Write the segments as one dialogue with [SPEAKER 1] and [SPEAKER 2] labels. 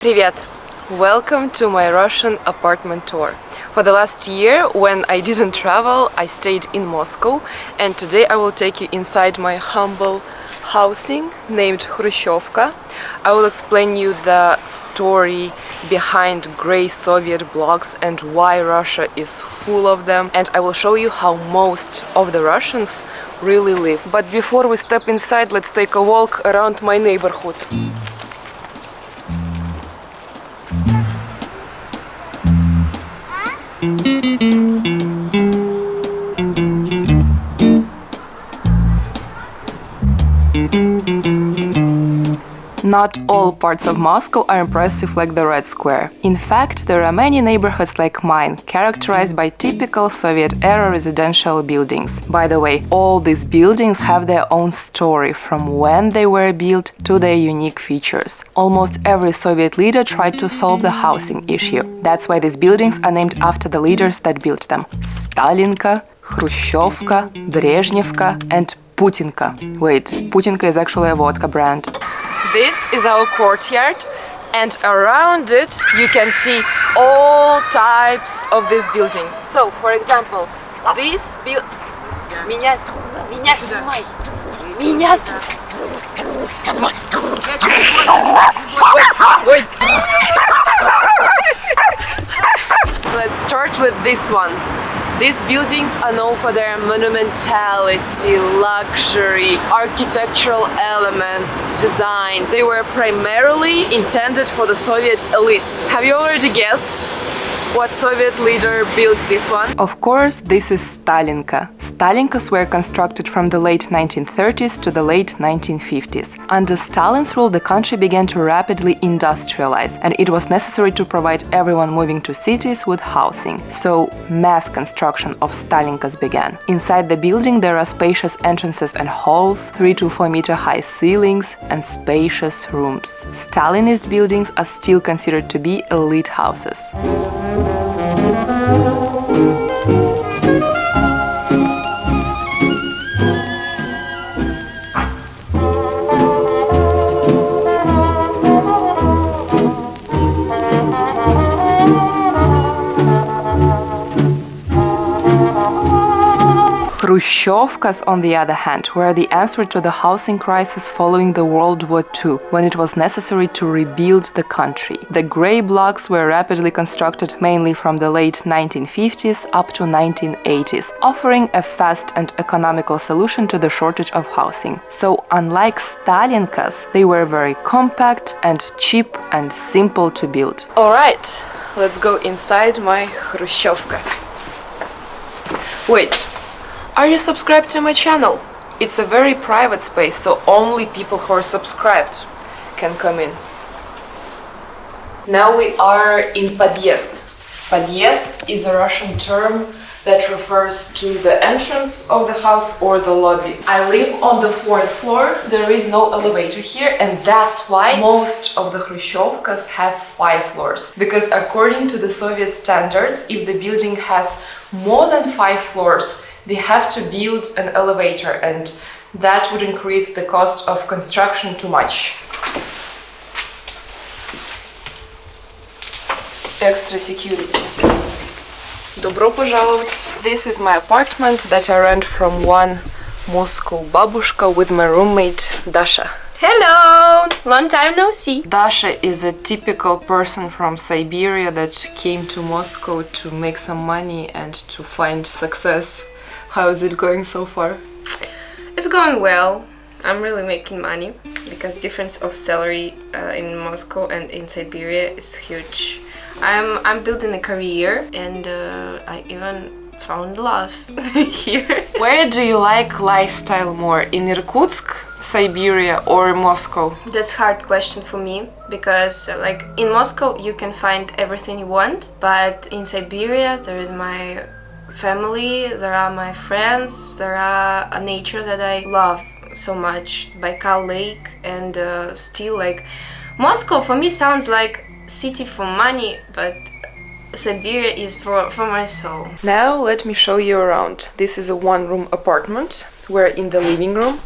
[SPEAKER 1] Привет! Welcome to my Russian apartment tour. For the last year, when I didn't travel, I stayed in Moscow, and today I will take you inside my humble housing named Khrushevka. I will explain you the story behind grey Soviet blocks and why Russia is full of them, and I will show you how most of the Russians really live. But before we step inside, let's take a walk around my neighborhood. Not all parts of Moscow are impressive like the Red Square. In fact, there are many neighborhoods like mine, characterized by typical Soviet-era residential buildings. By the way, all these buildings have their own story, from when they were built to their unique features. Almost every Soviet leader tried to solve the housing issue. That's why these buildings are named after the leaders that built them: Stalinka, Khrushchevka, Brezhnevka, and Putinka. Wait, Putinka is actually a vodka brand. This is our courtyard, and around it you can see all types of these buildings. So, for example, this building. Меня снимай! Меня снимай! Wait! Let's start with this one. These buildings are known for their monumentality, luxury, architectural elements, design. They were primarily intended for the Soviet elites. Have you already guessed what Soviet leader built this one? Of course, this is Stalinka. Stalinkas were constructed from the late 1930s to the late 1950s. Under Stalin's rule, the country began to rapidly industrialize, and it was necessary to provide everyone moving to cities with housing. So, mass construction of Stalinkas began. Inside the building, there are spacious entrances and halls, 3 to 4 meter high ceilings, and spacious rooms. Stalinist buildings are still considered to be elite houses. Khrushchevkas, on the other hand, were the answer to the housing crisis following the World War II, when it was necessary to rebuild the country. The grey blocks were rapidly constructed mainly from the late 1950s up to 1980s, offering a fast and economical solution to the shortage of housing. So, unlike Stalinkas, they were very compact and cheap and simple to build. Alright, let's go inside my Khrushchevka. Wait. Are you subscribed to my channel? It's a very private space, so only people who are subscribed can come in. Now we are in подъезд. Подъезд is a Russian term that refers to the entrance of the house or the lobby. I live on the 4th floor, there is no elevator here, and that's why most of the Khrushchevkas have 5 floors. Because according to the Soviet standards, if the building has more than 5 floors, they have to build an elevator, and that would increase the cost of construction too much. Extra security. Добро пожаловать. This is my apartment that I rent from one Moscow babushka with my roommate Dasha.
[SPEAKER 2] Hello! Long time no see.
[SPEAKER 1] Dasha is a typical person from Siberia that came to Moscow to make some money and to find success. How is it going so far?
[SPEAKER 2] It's going well. I'm really making money because difference of salary in Moscow and in Siberia is huge. I'm building a career, and I even found love here.
[SPEAKER 1] Where do you like lifestyle more? In Irkutsk, Siberia, or Moscow?
[SPEAKER 2] That's a hard question for me because like in Moscow you can find everything you want, but in Siberia there is my family, there are my friends, there are a nature that I love so much, Baikal Lake, and still like Moscow for me sounds like city for money, but Siberia is for my soul.
[SPEAKER 1] Now let me show you around. This is a one-room apartment. We're in the living room.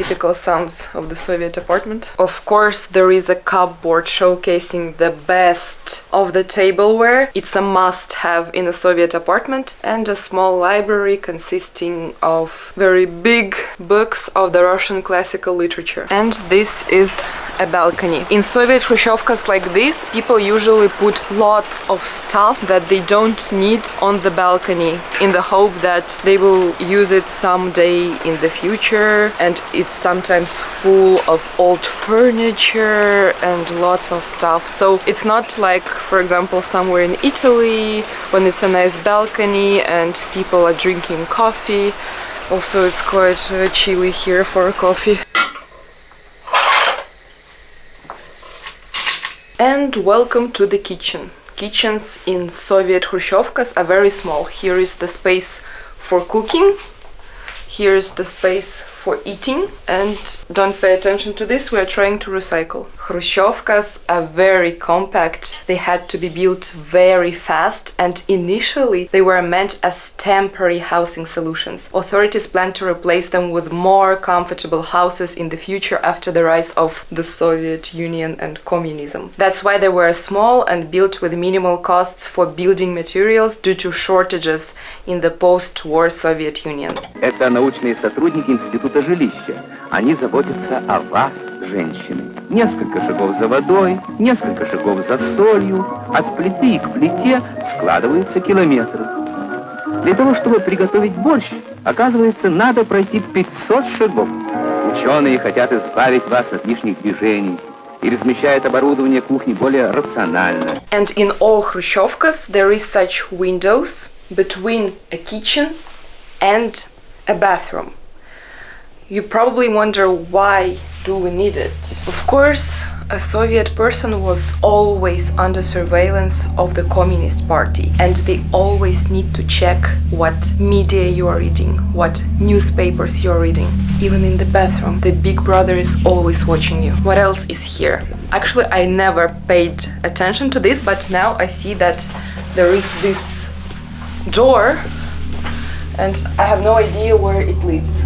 [SPEAKER 1] typical sounds of the Soviet apartment. Of course, there is a cupboard showcasing the best of the tableware. It's a must-have in a Soviet apartment, and a small library consisting of very big books of the Russian classical literature. And this is a balcony. In Soviet Khrushchevkas like this, people usually put lots of stuff that they don't need on the balcony in the hope that they will use it someday in the future, and it's sometimes full of old furniture and lots of stuff. So it's not like, for example, somewhere in Italy when it's a nice balcony and people are drinking coffee. Also, it's quite chilly here for coffee. And welcome to the kitchen. Kitchens in Soviet Khrushchevkas are very small. Here is the space for cooking. Here's the space for eating, and don't pay attention to this, we are trying to recycle. Khrushchevkas are very compact, they had to be built very fast, and initially they were meant as temporary housing solutions. Authorities plan to replace them with more comfortable houses in the future after the rise of the Soviet Union and communism. That's why they were small and built with minimal costs for building materials due to shortages in the post-war Soviet Union.
[SPEAKER 3] Это научные сотрудники Института жилища. Они заботятся о вас, женщины. Несколько шагов за водой, несколько шагов за солью. От плиты к плите складываются километры. Для того, чтобы приготовить борщ, оказывается, надо пройти 500 шагов. Ученые хотят избавить вас от лишних движений и размещают оборудование кухни более рационально.
[SPEAKER 1] And in all Khrushchevkas there is such windows between a kitchen and a bathroom. You probably wonder, why do we need it? Of course, a Soviet person was always under surveillance of the Communist Party, and they always need to check what media you are reading, what newspapers you are reading. Even in the bathroom, the big brother is always watching you. What else is here? Actually, I never paid attention to this, but now I see that there is this door, and I have no idea where it leads.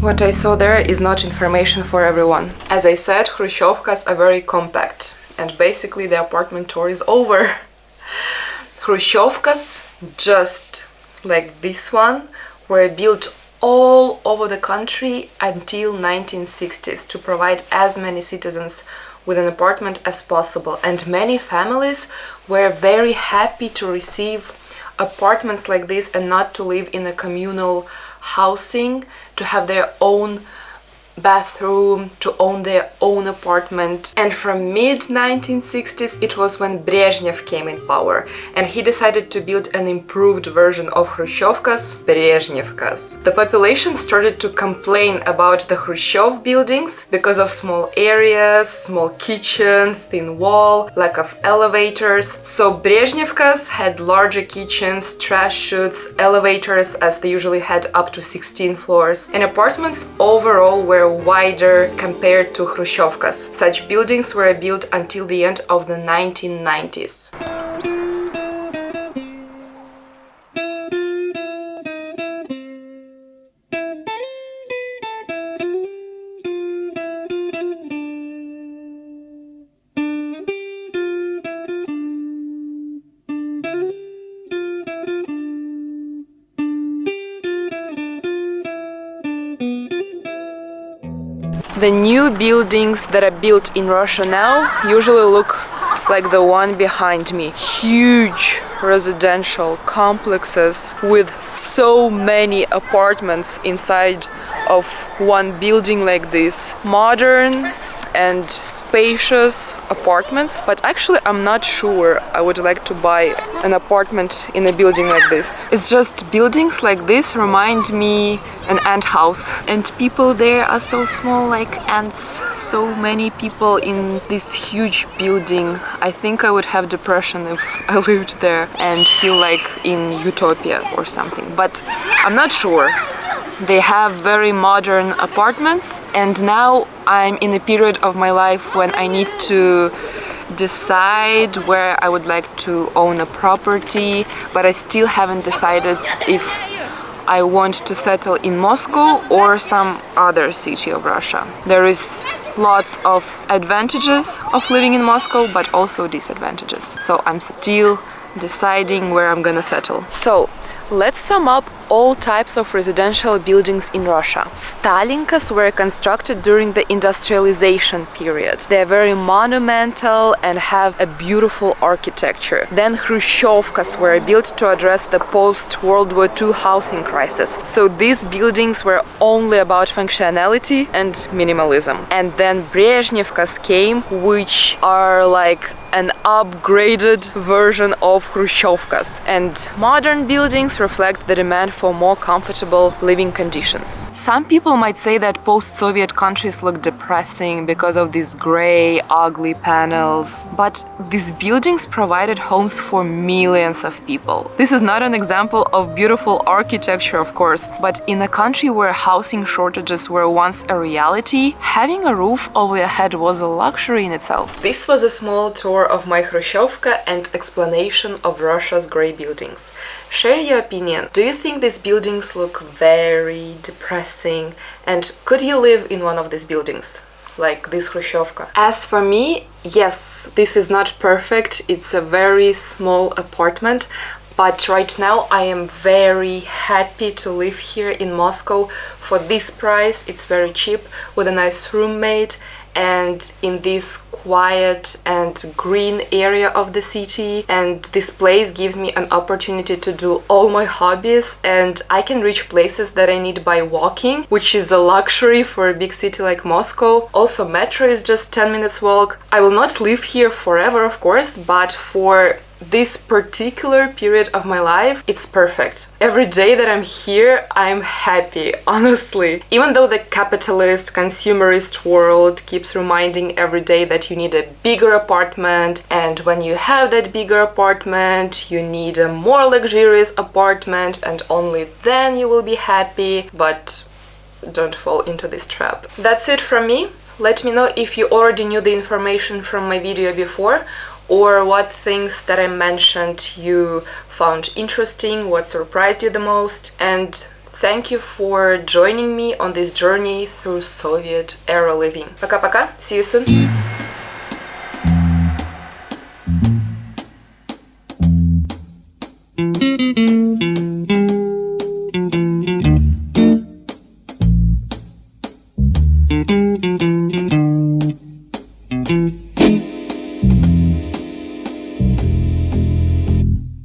[SPEAKER 1] What I saw there is not information for everyone. As I said, Khrushchevkas are very compact, and basically the apartment tour is over. Khrushchevkas, just like this one, were built all over the country until 1960s to provide as many citizens with an apartment as possible, and many families were very happy to receive apartments like this and not to live in a communal housing, to have their own bathroom, to own their own apartment. And from mid-1960s it was when Brezhnev came in power, and he decided to build an improved version of Khrushchevkas, Brezhnevkas. The population started to complain about the Khrushchev buildings because of small areas, small kitchen, thin wall, lack of elevators. So Brezhnevkas had larger kitchens, trash chutes, elevators, as they usually had up to 16 floors, and apartments overall were wider compared to Khrushchevkas. Such buildings were built until the end of the 1990s. The new buildings that are built in Russia now usually look like the one behind me. Huge residential complexes with so many apartments inside of one building like this. Modern and spacious apartments, but actually I'm not sure I would like to buy an apartment in a building like this. It's just buildings like this remind me an ant house, and people there are so small, like ants. So many people in this huge building. I think I would have depression if I lived there and feel like in utopia or something, but I'm not sure. They have very modern apartments, and now I'm in a period of my life when I need to decide where I would like to own a property, but I still haven't decided if I want to settle in Moscow or some other city of Russia. There is lots of advantages of living in Moscow, but also disadvantages. So I'm still deciding where I'm gonna settle. So let's sum up all types of residential buildings in Russia. Stalinkas were constructed during the industrialization period. They are very monumental and have a beautiful architecture. Then Khrushchevkas were built to address the post-World War II housing crisis. So these buildings were only about functionality and minimalism. And then Brezhnevkas came, which are like an upgraded version of Khrushchevkas. And modern buildings reflect the demand for more comfortable living conditions. Some people might say that post-Soviet countries look depressing because of these gray, ugly panels, but these buildings provided homes for millions of people. This is not an example of beautiful architecture, of course, but in a country where housing shortages were once a reality, having a roof over your head was a luxury in itself. This was a small tour of my Khrushchevka and explanation of Russia's grey buildings. Share your opinion. Do you think these buildings look very depressing? And could you live in one of these buildings, like this Khrushchevka? As for me, yes, this is not perfect. It's a very small apartment, but right now I am very happy to live here in Moscow for this price. It's very cheap, with a nice roommate, and in this quiet and green area of the city. And this place gives me an opportunity to do all my hobbies, and I can reach places that I need by walking, which is a luxury for a big city like Moscow. Also, metro is just 10 minutes walk. I will not live here forever, of course, but for this particular period of my life, it's perfect. Every day that I'm here, I'm happy, honestly. Even though the capitalist, consumerist world keeps reminding every day that you need a bigger apartment, and when you have that bigger apartment, you need a more luxurious apartment, and only then you will be happy, but don't fall into this trap. That's it from me. Let me know if you already knew the information from my video before, or what things that I mentioned you found interesting, what surprised you the most. And thank you for joining me on this journey through Soviet era living. Пока-пока, see you soon!